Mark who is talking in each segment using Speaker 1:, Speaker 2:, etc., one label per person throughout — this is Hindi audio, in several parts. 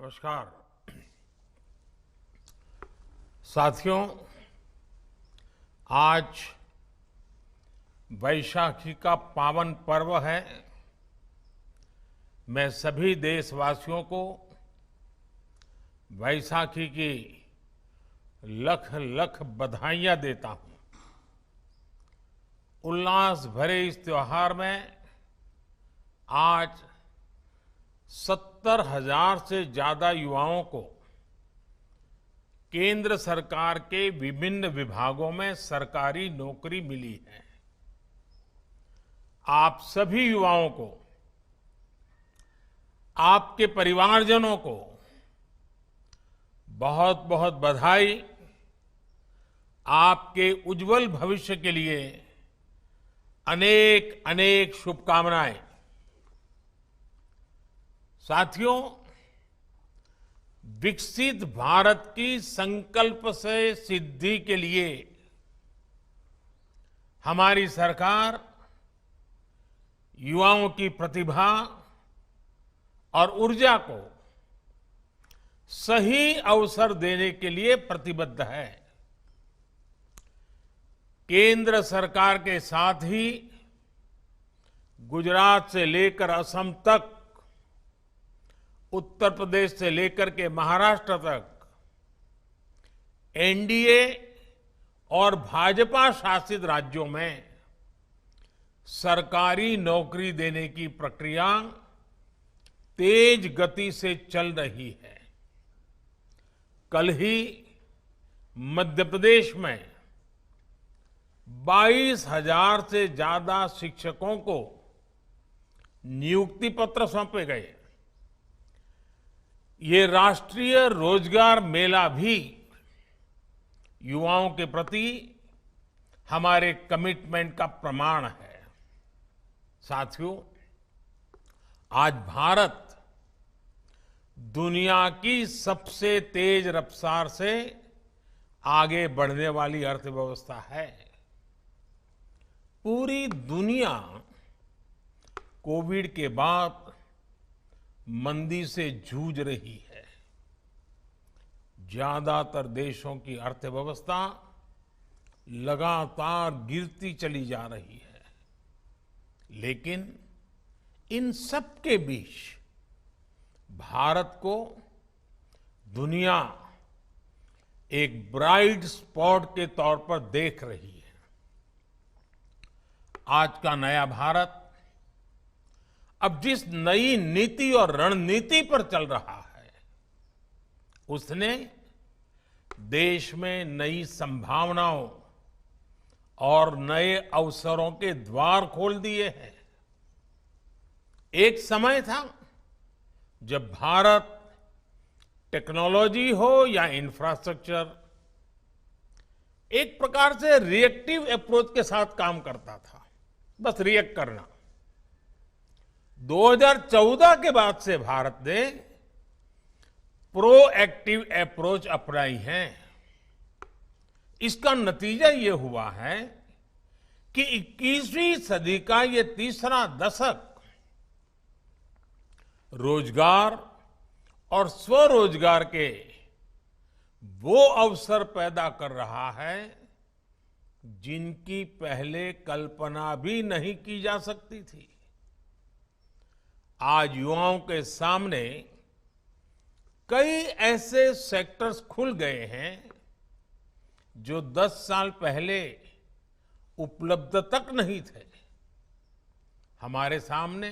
Speaker 1: नमस्कार साथियों। आज वैशाखी का पावन पर्व है। मैं सभी देशवासियों को वैशाखी की लख लख बधाइयां देता हूं। उल्लास भरे इस त्योहार में आज 70,000 से ज्यादा युवाओं को केंद्र सरकार के विभिन्न विभागों में सरकारी नौकरी मिली है। आप सभी युवाओं को, आपके परिवारजनों को बहुत बहुत बधाई। आपके उज्जवल भविष्य के लिए अनेक अनेक शुभकामनाएं। साथियों, विकसित भारत की संकल्प से सिद्धि के लिए हमारी सरकार युवाओं की प्रतिभा और ऊर्जा को सही अवसर देने के लिए प्रतिबद्ध है। केंद्र सरकार के साथ ही गुजरात से लेकर असम तक, उत्तर प्रदेश से लेकर के महाराष्ट्र तक एनडीए और भाजपा शासित राज्यों में सरकारी नौकरी देने की प्रक्रिया तेज गति से चल रही है। कल ही मध्य प्रदेश में 22,000 से ज्यादा शिक्षकों को नियुक्ति पत्र सौंपे गए। ये राष्ट्रीय रोजगार मेला भी युवाओं के प्रति हमारे कमिटमेंट का प्रमाण है। साथियों, आज भारत दुनिया की सबसे तेज रफ्तार से आगे बढ़ने वाली अर्थव्यवस्था है। पूरी दुनिया कोविड के बाद मंदी से जूझ रही है। ज्यादातर देशों की अर्थव्यवस्था लगातार गिरती चली जा रही है, लेकिन इन सब के बीच भारत को दुनिया एक ब्राइट स्पॉट के तौर पर देख रही है। आज का नया भारत अब जिस नई नीति और रणनीति पर चल रहा है, उसने देश में नई संभावनाओं और नए अवसरों के द्वार खोल दिए हैं। एक समय था जब भारत टेक्नोलॉजी हो या इंफ्रास्ट्रक्चर, एक प्रकार से रिएक्टिव अप्रोच के साथ काम करता था, बस रिएक्ट करना। 2014 के बाद से भारत ने प्रोएक्टिव अप्रोच अपनाई है। इसका नतीजा ये हुआ है कि 21वीं सदी का ये तीसरा दशक रोजगार और स्वरोजगार के वो अवसर पैदा कर रहा है जिनकी पहले कल्पना भी नहीं की जा सकती थी। आज युवाओं के सामने कई ऐसे सेक्टर्स खुल गए हैं जो 10 साल पहले उपलब्ध तक नहीं थे। हमारे सामने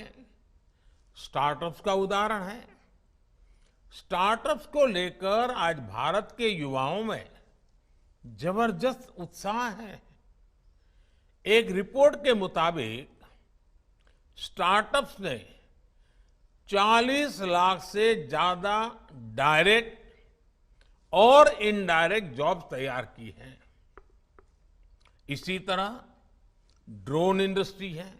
Speaker 1: स्टार्टअप्स का उदाहरण है। स्टार्टअप्स को लेकर आज भारत के युवाओं में जबरदस्त उत्साह है। एक रिपोर्ट के मुताबिक स्टार्टअप्स ने 40 लाख से ज्यादा डायरेक्ट और इनडायरेक्ट जॉब तैयार की हैं। इसी तरह ड्रोन इंडस्ट्री है।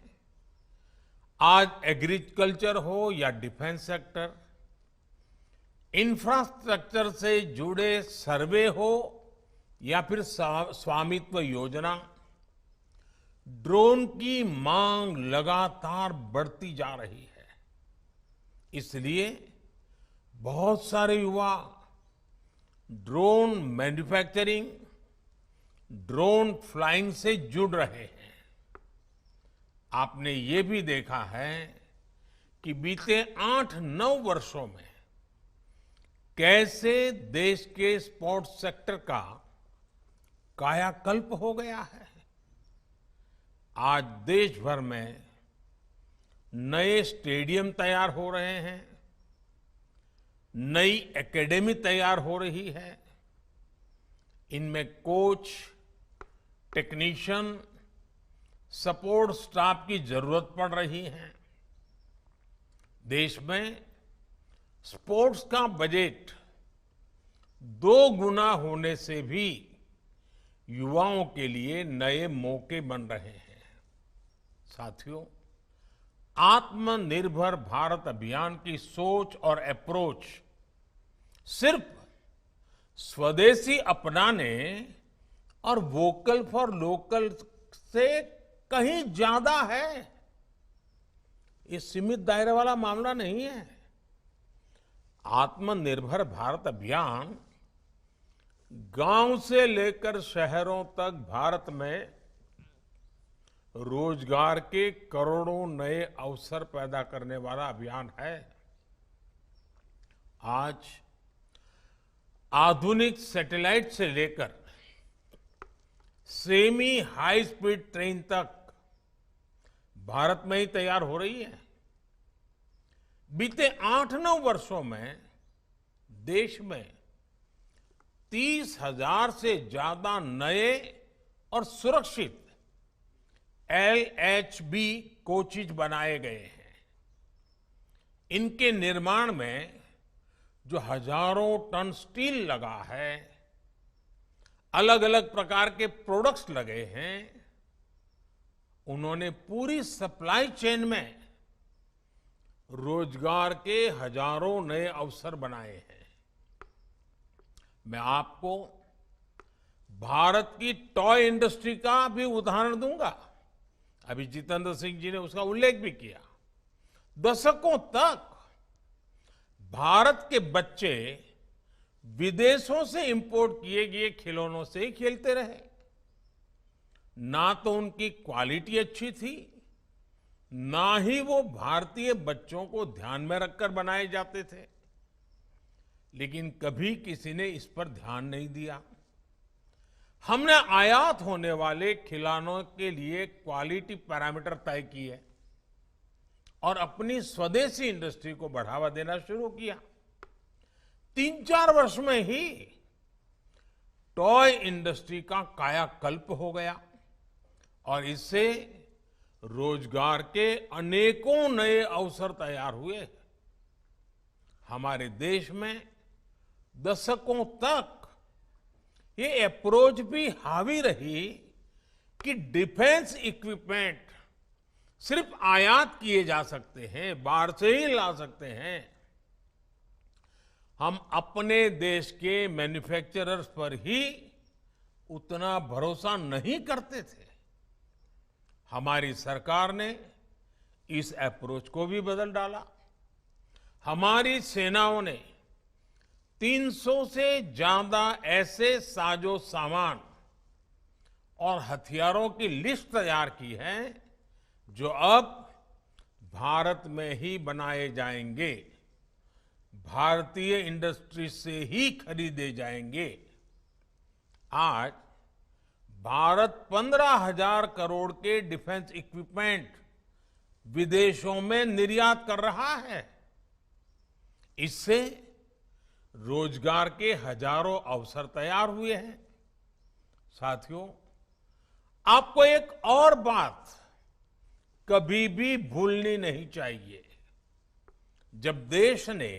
Speaker 1: आज एग्रीकल्चर हो या डिफेंस सेक्टर, इंफ्रास्ट्रक्चर से जुड़े सर्वे हो या फिर स्वामित्व योजना, ड्रोन की मांग लगातार बढ़ती जा रही है। इसलिए बहुत सारे युवा ड्रोन मैन्युफैक्चरिंग, ड्रोन फ्लाइंग से जुड़ रहे हैं। आपने ये भी देखा है कि बीते 8-9 वर्षों में कैसे देश के स्पोर्ट्स सेक्टर का कायाकल्प हो गया है। आज देश भर में नए स्टेडियम तैयार हो रहे हैं, नई एकेडमी तैयार हो रही है। इनमें कोच, टेक्नीशियन, सपोर्ट स्टाफ की जरूरत पड़ रही है। देश में स्पोर्ट्स का बजट 2 गुना होने से भी युवाओं के लिए नए मौके बन रहे हैं। साथियों, आत्मनिर्भर भारत अभियान की सोच और अप्रोच सिर्फ स्वदेशी अपनाने और वोकल फॉर लोकल से कहीं ज्यादा है। ये सीमित दायरे वाला मामला नहीं है। आत्मनिर्भर भारत अभियान गांव से लेकर शहरों तक भारत में रोजगार के करोड़ों नए अवसर पैदा करने वाला अभियान है। आज आधुनिक सैटेलाइट से लेकर सेमी हाई स्पीड ट्रेन तक भारत में ही तैयार हो रही है। बीते 8-9 वर्षों में देश में 30,000 से ज्यादा नए और सुरक्षित LHB कोचेज बनाए गए हैं। इनके निर्माण में जो हजारों टन स्टील लगा है, अलग अलग प्रकार के प्रोडक्ट्स लगे हैं, उन्होंने पूरी सप्लाई चेन में रोजगार के हजारों नए अवसर बनाए हैं। मैं आपको भारत की टॉय इंडस्ट्री का भी उदाहरण दूंगा। अभी जितेंद्र सिंह जी ने उसका उल्लेख भी किया। दशकों तक भारत के बच्चे विदेशों से इंपोर्ट किए गए खिलौनों से ही खेलते रहे। ना तो उनकी क्वालिटी अच्छी थी, ना ही वो भारतीय बच्चों को ध्यान में रखकर बनाए जाते थे। लेकिन कभी किसी ने इस पर ध्यान नहीं दिया। हमने आयात होने वाले खिलौनों के लिए क्वालिटी पैरामीटर तय किए और अपनी स्वदेशी इंडस्ट्री को बढ़ावा देना शुरू किया। 3-4 वर्ष में ही टॉय इंडस्ट्री का कायाकल्प हो गया और इससे रोजगार के अनेकों नए अवसर तैयार हुए। हमारे देश में दशकों तक ये अप्रोच भी हावी रही कि डिफेंस इक्विपमेंट सिर्फ आयात किए जा सकते हैं, बाहर से ही ला सकते हैं। हम अपने देश के मैन्युफैक्चरर्स पर ही उतना भरोसा नहीं करते थे। हमारी सरकार ने इस अप्रोच को भी बदल डाला। हमारी सेनाओं ने 300 से ज्यादा ऐसे साजो सामान और हथियारों की लिस्ट तैयार की है जो अब भारत में ही बनाए जाएंगे, भारतीय इंडस्ट्री से ही खरीदे जाएंगे। आज भारत 15,000 करोड़ के डिफेंस इक्विपमेंट विदेशों में निर्यात कर रहा है। इससे रोजगार के हजारों अवसर तैयार हुए हैं। साथियों, आपको एक और बात कभी भी भूलनी नहीं चाहिए। जब देश ने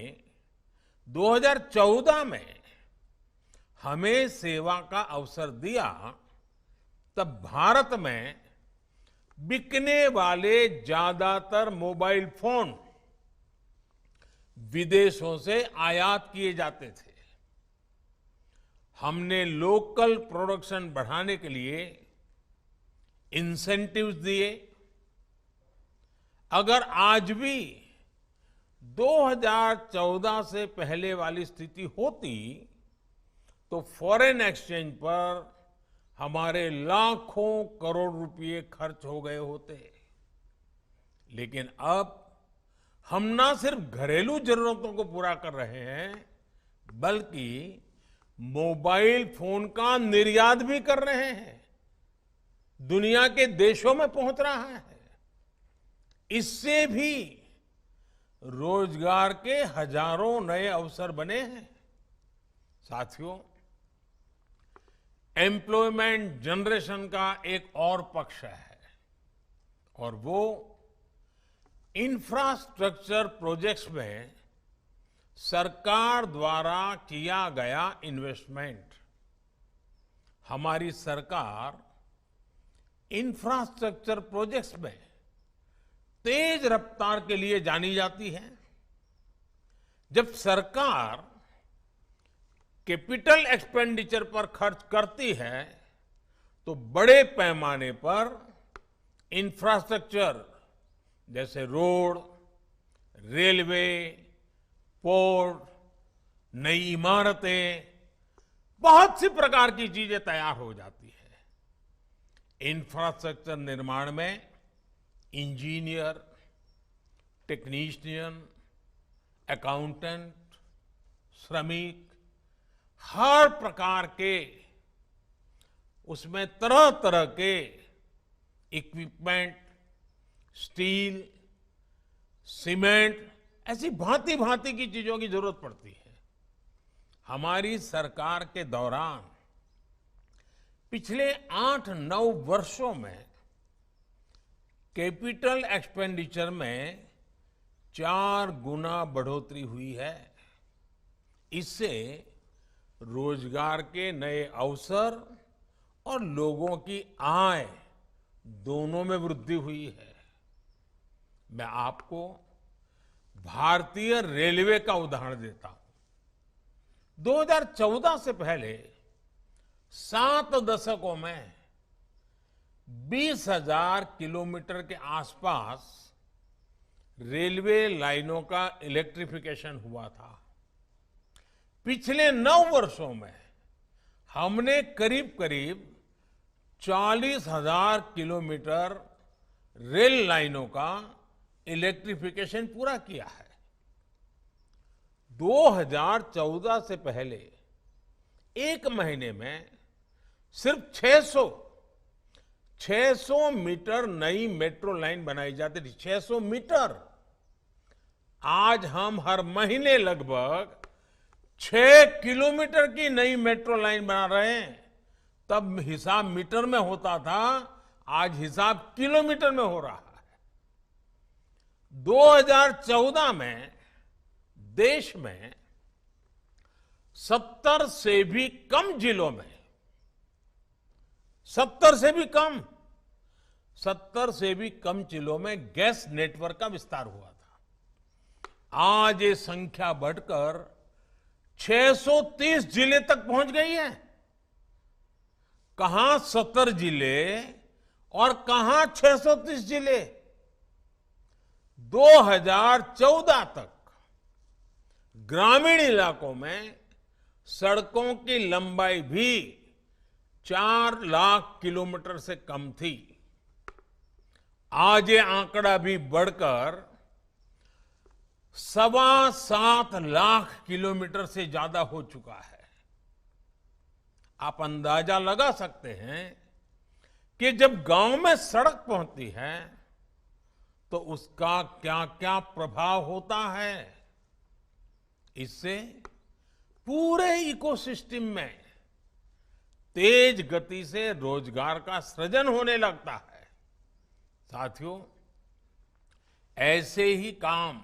Speaker 1: 2014 में हमें सेवा का अवसर दिया, तब भारत में बिकने वाले ज्यादातर मोबाइल फोन विदेशों से आयात किए जाते थे। हमने लोकल प्रोडक्शन बढ़ाने के लिए इंसेंटिव्स दिए। अगर आज भी 2014 से पहले वाली स्थिति होती तो फॉरेन एक्सचेंज पर हमारे लाखों करोड़ रुपए खर्च हो गए होते। लेकिन अब हम ना सिर्फ घरेलू जरूरतों को पूरा कर रहे हैं, बल्कि मोबाइल फोन का निर्यात भी कर रहे हैं, दुनिया के देशों में पहुंच रहा है। इससे भी रोजगार के हजारों नए अवसर बने हैं। साथियों, एम्प्लॉयमेंट जनरेशन का एक और पक्ष है और वो इंफ्रास्ट्रक्चर प्रोजेक्ट्स में सरकार द्वारा किया गया इन्वेस्टमेंट। हमारी सरकार इंफ्रास्ट्रक्चर प्रोजेक्ट्स में तेज रफ्तार के लिए जानी जाती है। जब सरकार कैपिटल एक्सपेंडिचर पर खर्च करती है तो बड़े पैमाने पर इंफ्रास्ट्रक्चर जैसे रोड, रेलवे, पोर्ट, नई इमारतें, बहुत सी प्रकार की चीजें तैयार हो जाती है। इंफ्रास्ट्रक्चर निर्माण में इंजीनियर, टेक्नीशियन, अकाउंटेंट, श्रमिक, हर प्रकार के उसमें तरह तरह के इक्विपमेंट, स्टील, सीमेंट, ऐसी भांति भांति की चीजों की जरूरत पड़ती है। हमारी सरकार के दौरान पिछले 8-9 वर्षों में कैपिटल एक्सपेंडिचर में 4 गुना बढ़ोतरी हुई है। इससे रोजगार के नए अवसर और लोगों की आय दोनों में वृद्धि हुई है। मैं आपको भारतीय रेलवे का उदाहरण देता हूं। 2014 से पहले 7 दशकों में 20,000 किलोमीटर के आसपास रेलवे लाइनों का इलेक्ट्रिफिकेशन हुआ था। पिछले 9 वर्षों में हमने करीब करीब 40,000 किलोमीटर रेल लाइनों का इलेक्ट्रिफिकेशन पूरा किया है। 2014 से पहले एक महीने में सिर्फ 600 मीटर नई मेट्रो लाइन बनाई जाती थी। 600 मीटर। आज हम हर महीने लगभग 6 किलोमीटर की नई मेट्रो लाइन बना रहे हैं। तब हिसाब मीटर में होता था, आज हिसाब किलोमीटर में हो रहा है। 2014 में देश में 70 से भी कम जिलों में 70 से भी कम जिलों में गैस नेटवर्क का विस्तार हुआ था। आज ये संख्या बढ़कर 630 जिले तक पहुंच गई है। कहां 70 जिले और कहां 630 जिले। 2014 तक ग्रामीण इलाकों में सड़कों की लंबाई भी 4 लाख किलोमीटर से कम थी। आज ये आंकड़ा भी बढ़कर 7.25 लाख किलोमीटर से ज्यादा हो चुका है। आप अंदाजा लगा सकते हैं कि जब गांव में सड़क पहुंचती है तो उसका क्या क्या प्रभाव होता है। इससे पूरे इकोसिस्टम में तेज गति से रोजगार का सृजन होने लगता है। साथियों, ऐसे ही काम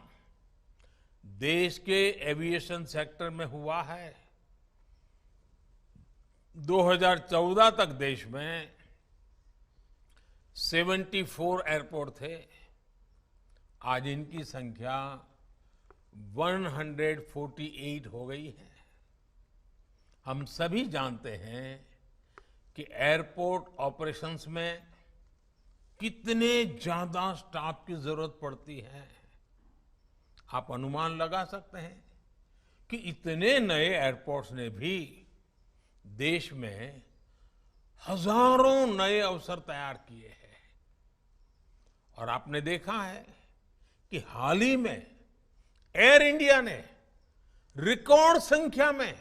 Speaker 1: देश के एविएशन सेक्टर में हुआ है। 2014 तक देश में 74 एयरपोर्ट थे। आज इनकी संख्या 148 हो गई है। हम सभी जानते हैं कि एयरपोर्ट ऑपरेशंस में कितने ज्यादा स्टाफ की जरूरत पड़ती है। आप अनुमान लगा सकते हैं कि इतने नए एयरपोर्ट्स ने भी देश में हजारों नए अवसर तैयार किए हैं। और आपने देखा है कि हाल ही में एयर इंडिया ने रिकॉर्ड संख्या में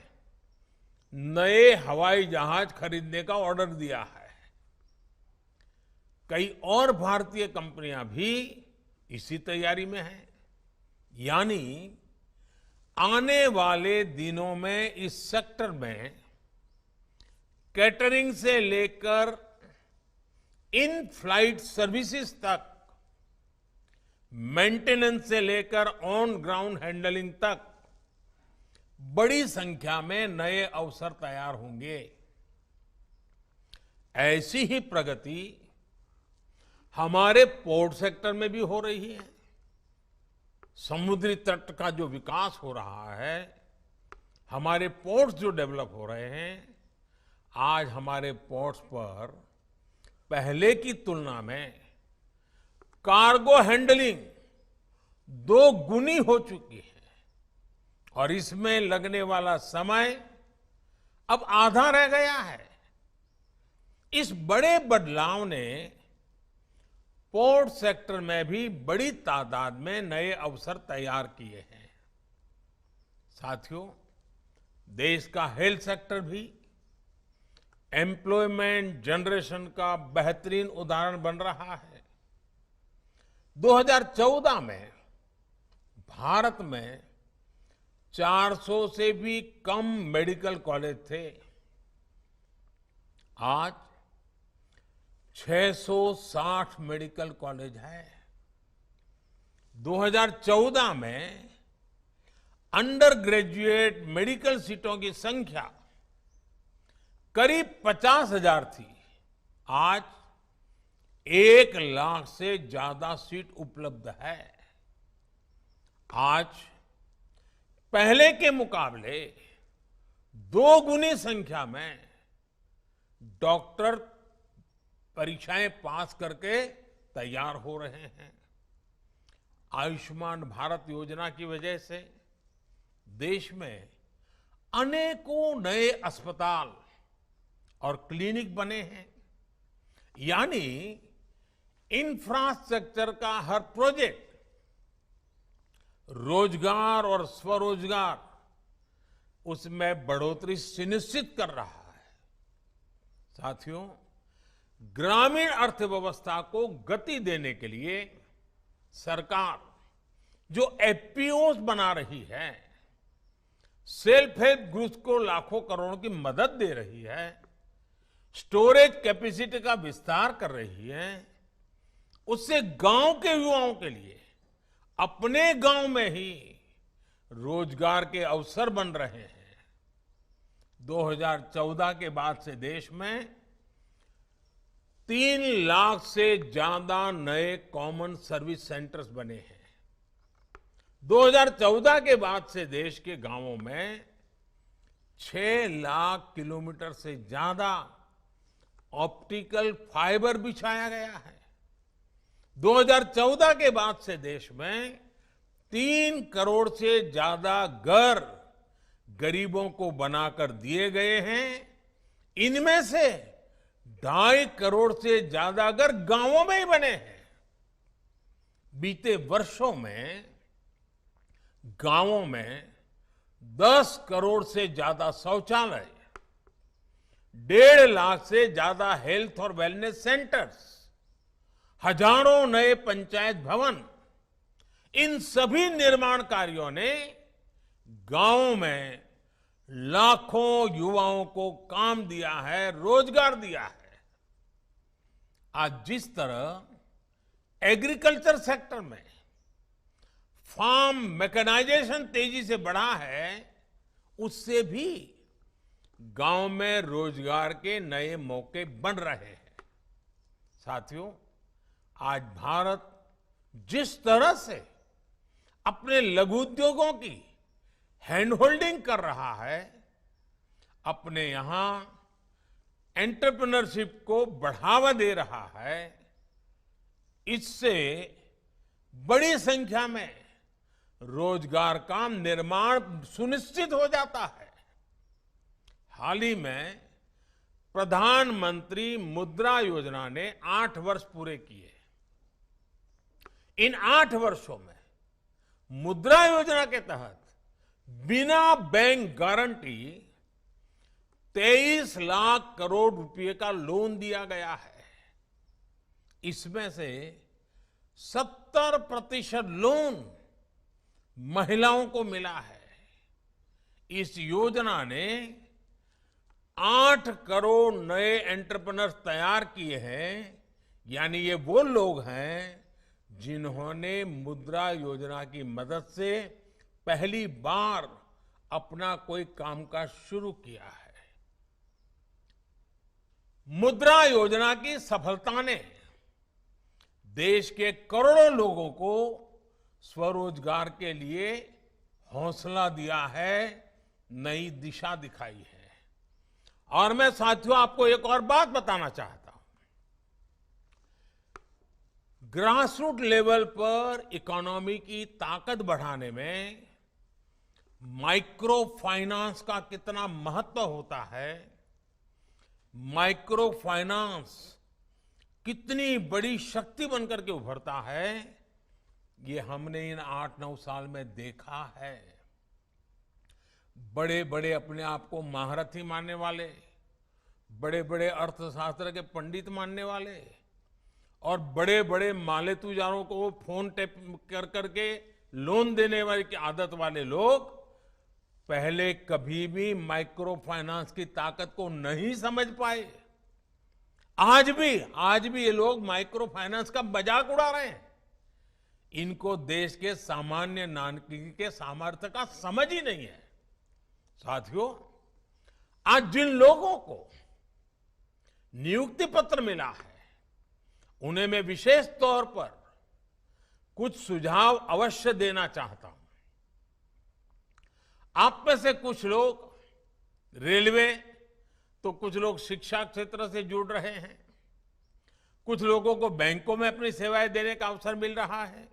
Speaker 1: नए हवाई जहाज खरीदने का ऑर्डर दिया है। कई और भारतीय कंपनियां भी इसी तैयारी में हैं। यानी आने वाले दिनों में इस सेक्टर में कैटरिंग से लेकर इन फ्लाइट सर्विसेज तक, मेंटेनेंस से लेकर ऑन ग्राउंड हैंडलिंग तक बड़ी संख्या में नए अवसर तैयार होंगे। ऐसी ही प्रगति हमारे पोर्ट सेक्टर में भी हो रही है। समुद्री तट का जो विकास हो रहा है, हमारे पोर्ट्स जो डेवलप हो रहे हैं, आज हमारे पोर्ट्स पर पहले की तुलना में कार्गो हैंडलिंग 2 गुनी हो चुकी है और इसमें लगने वाला समय अब आधा रह गया है। इस बड़े बदलाव ने पोर्ट सेक्टर में भी बड़ी तादाद में नए अवसर तैयार किए हैं। साथियों, देश का हेल्थ सेक्टर भी एम्प्लॉयमेंट जनरेशन का बेहतरीन उदाहरण बन रहा है। 2014 में भारत में 400 से भी कम मेडिकल कॉलेज थे। आज 660 मेडिकल कॉलेज है। 2014 में अंडर ग्रेजुएट मेडिकल सीटों की संख्या करीब 50,000 थी। आज 1 लाख से ज्यादा सीट उपलब्ध है। आज पहले के मुकाबले 2 गुनी संख्या में डॉक्टर परीक्षाएं पास करके तैयार हो रहे हैं। आयुष्मान भारत योजना की वजह से देश में अनेकों नए अस्पताल और क्लिनिक बने हैं। यानी इंफ्रास्ट्रक्चर का हर प्रोजेक्ट रोजगार और स्वरोजगार उसमें बढ़ोतरी सुनिश्चित कर रहा है। साथियों, ग्रामीण अर्थव्यवस्था को गति देने के लिए सरकार जो एफपीओस बना रही है, सेल्फ हेल्प ग्रुप्स को लाखों करोड़ों की मदद दे रही है, स्टोरेज कैपेसिटी का विस्तार कर रही है, उससे गांव के युवाओं के लिए अपने गांव में ही रोजगार के अवसर बन रहे हैं। 2014 के बाद से देश में 3 लाख से ज्यादा नए कॉमन सर्विस सेंटर्स बने हैं। 2014 के बाद से देश के गांवों में 6 लाख किलोमीटर से ज्यादा ऑप्टिकल फाइबर बिछाया गया है। 2014 के बाद से देश में 3 करोड़ से ज्यादा घर गरीबों को बनाकर दिए गए हैं। इनमें से 2.5 करोड़ से ज्यादा घर गांवों में ही बने हैं। बीते वर्षों में गांवों में 10 करोड़ से ज्यादा शौचालय, 1.5 लाख से ज्यादा हेल्थ और वेलनेस सेंटर्स, हजारों नए पंचायत भवन, इन सभी निर्माण कार्यों ने गांवों में लाखों युवाओं को काम दिया है, रोजगार दिया है। आज जिस तरह एग्रीकल्चर सेक्टर में फार्म मैकेनाइजेशन तेजी से बढ़ा है, उससे भी गांव में रोजगार के नए मौके बन रहे हैं। साथियों, आज भारत जिस तरह से अपने लघु उद्योगों की हैंड होल्डिंग कर रहा है, अपने यहां एंटरप्रेन्योरशिप को बढ़ावा दे रहा है, इससे बड़ी संख्या में रोजगार का निर्माण सुनिश्चित हो जाता है। हाल ही में प्रधानमंत्री मुद्रा योजना ने 8 वर्ष पूरे किए। इन 8 वर्षों में मुद्रा योजना के तहत बिना बैंक गारंटी 23 लाख करोड़ रुपए का लोन दिया गया है। इसमें से 70% लोन महिलाओं को मिला है। इस योजना ने 8 करोड़ नए एंटरप्रेन्योर्स तैयार किए हैं। यानी ये वो लोग हैं जिन्होंने मुद्रा योजना की मदद से पहली बार अपना कोई कामकाज शुरू किया है। मुद्रा योजना की सफलता ने देश के करोड़ों लोगों को स्वरोजगार के लिए हौसला दिया है, नई दिशा दिखाई है। और मैं साथियों आपको एक और बात बताना चाहता हूं। ग्रास रूट लेवल पर इकोनॉमी की ताकत बढ़ाने में माइक्रो फाइनेंस का कितना महत्व होता है, माइक्रो फाइनेंस कितनी बड़ी शक्ति बनकर के उभरता है, ये हमने इन 8-9 साल में देखा है। बड़े बड़े अपने आप को महारथी मानने वाले, बड़े बड़े अर्थशास्त्र के पंडित मानने वाले और बड़े बड़े मालेतुजारों को फोन टैप कर करके लोन देने वाली की आदत वाले लोग पहले कभी भी माइक्रो फाइनेंस की ताकत को नहीं समझ पाए। आज भी ये लोग माइक्रो फाइनेंस का मजाक उड़ा रहे हैं। इनको देश के सामान्य नागरिक के सामर्थ्य का समझ ही नहीं है। साथियों, आज जिन लोगों को नियुक्ति पत्र मिला है, उन्हें मैं विशेष तौर पर कुछ सुझाव अवश्य देना चाहता हूं। आप में से कुछ लोग रेलवे, तो कुछ लोग शिक्षा क्षेत्र से जुड़ रहे हैं, कुछ लोगों को बैंकों में अपनी सेवाएं देने का अवसर मिल रहा है।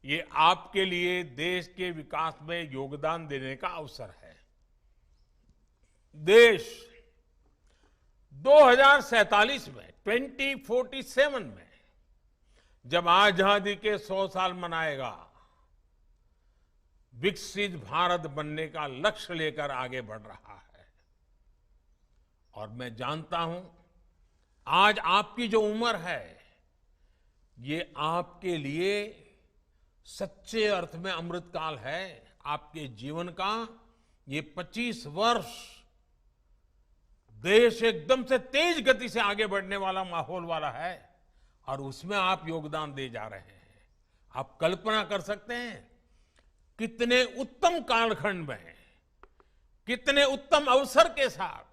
Speaker 1: ये आपके लिए देश के विकास में योगदान देने का अवसर है। देश 2047 में 2047 में जब आजादी के 100 साल मनाएगा, विकसित भारत बनने का लक्ष्य लेकर आगे बढ़ रहा है। और मैं जानता हूं आज आपकी जो उम्र है, ये आपके लिए सच्चे अर्थ में अमृतकाल है। आपके जीवन का ये 25 वर्ष देश एकदम से तेज गति से आगे बढ़ने वाला माहौल वाला है और उसमें आप योगदान दे जा रहे हैं। आप कल्पना कर सकते हैं कितने उत्तम कालखंड में, कितने उत्तम अवसर के साथ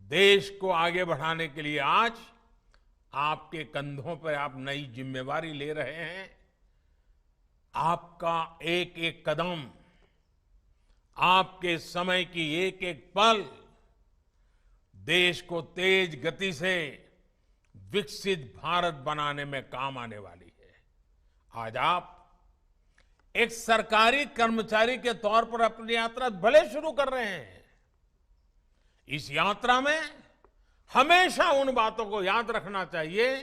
Speaker 1: देश को आगे बढ़ाने के लिए आज आपके कंधों पर आप नई जिम्मेवारी ले रहे हैं। आपका एक एक कदम, आपके समय की एक एक पल देश को तेज गति से विकसित भारत बनाने में काम आने वाली है। आज आप एक सरकारी कर्मचारी के तौर पर अपनी यात्रा भले शुरू कर रहे हैं। इस यात्रा में हमेशा उन बातों को याद रखना चाहिए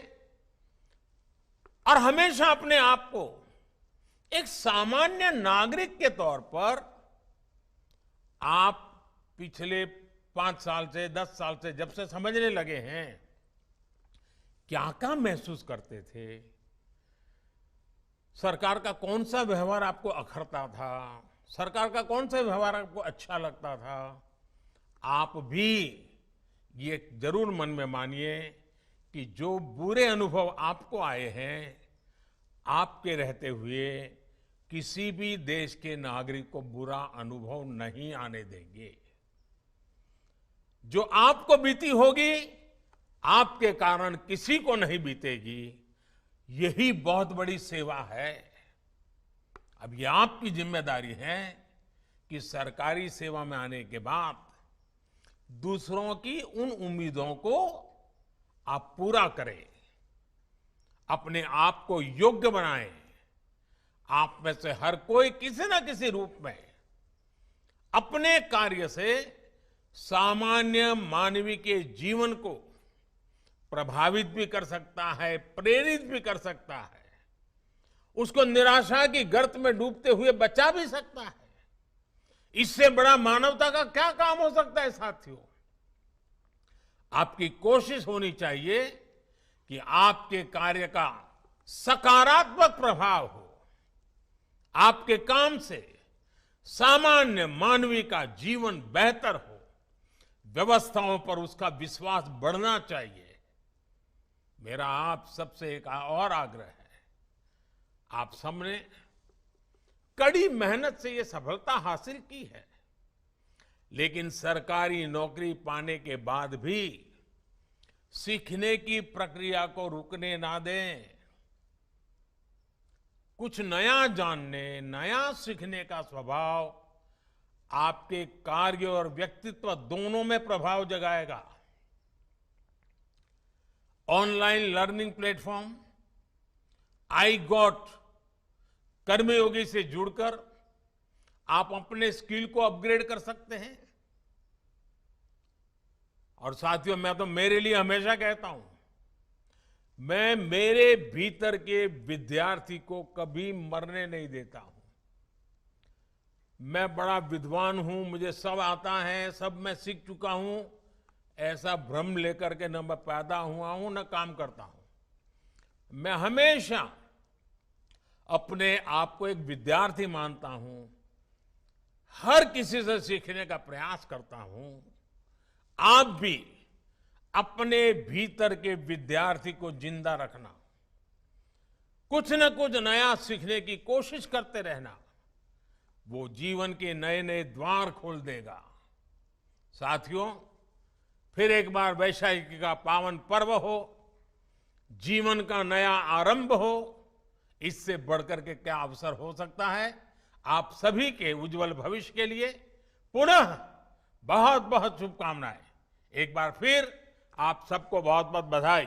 Speaker 1: और हमेशा अपने आप को एक सामान्य नागरिक के तौर पर आप पिछले 5 साल से 10 साल से जब से समझने लगे हैं, क्या महसूस करते थे, सरकार का कौन सा व्यवहार आपको अखरता था, सरकार का कौन सा व्यवहार आपको अच्छा लगता था। आप भी ये जरूर मन में मानिए कि जो बुरे अनुभव आपको आए हैं, आपके रहते हुए किसी भी देश के नागरिक को बुरा अनुभव नहीं आने देंगे। जो आपको बीती होगी, आपके कारण किसी को नहीं बीतेगी। यही बहुत बड़ी सेवा है। अब ये आपकी जिम्मेदारी है कि सरकारी सेवा में आने के बाद दूसरों की उन उम्मीदों को आप पूरा करें, अपने आप को योग्य बनाएं, आप में से हर कोई किसी न किसी रूप में अपने कार्य से सामान्य मानवीय के जीवन को प्रभावित भी कर सकता है, प्रेरित भी कर सकता है, उसको निराशा की गर्त में डूबते हुए बचा भी सकता है। इससे बड़ा मानवता का क्या काम हो सकता है साथियों? आपकी कोशिश होनी चाहिए कि आपके कार्य का सकारात्मक प्रभाव हो, आपके काम से सामान्य मानवीय का जीवन बेहतर हो, व्यवस्थाओं पर उसका विश्वास बढ़ना चाहिए। मेरा आप सबसे एक और आग्रह है, आप सबने कड़ी मेहनत से ये सफलता हासिल की है, लेकिन सरकारी नौकरी पाने के बाद भी सीखने की प्रक्रिया को रुकने ना दें। कुछ नया जानने, नया सीखने का स्वभाव आपके कार्य और व्यक्तित्व दोनों में प्रभाव जगाएगा। Online learning platform iGOT Karmayogi से जुड़कर आप अपने स्किल को अपग्रेड कर सकते हैं। और साथियों, मैं तो मेरे लिए हमेशा कहता हूं, मैं मेरे भीतर के विद्यार्थी को कभी मरने नहीं देता हूं। मैं बड़ा विद्वान हूं, मुझे सब आता है, सब मैं सीख चुका हूं, ऐसा भ्रम लेकर के न मैं पैदा हुआ हूं न काम करता हूं। मैं हमेशा अपने आप को एक विद्यार्थी मानता हूं, हर किसी से सीखने का प्रयास करता हूं। आप भी अपने भीतर के विद्यार्थी को जिंदा रखना, कुछ न कुछ नया सीखने की कोशिश करते रहना, वो जीवन के नए नए द्वार खोल देगा। साथियों, फिर एक बार वैशाखी का पावन पर्व हो, जीवन का नया आरंभ हो, इससे बढ़कर के क्या अवसर हो सकता है? आप सभी के उज्जवल भविष्य के लिए पुनः बहुत बहुत शुभकामनाएं। एक बार फिर आप सबको बहुत बहुत बधाई।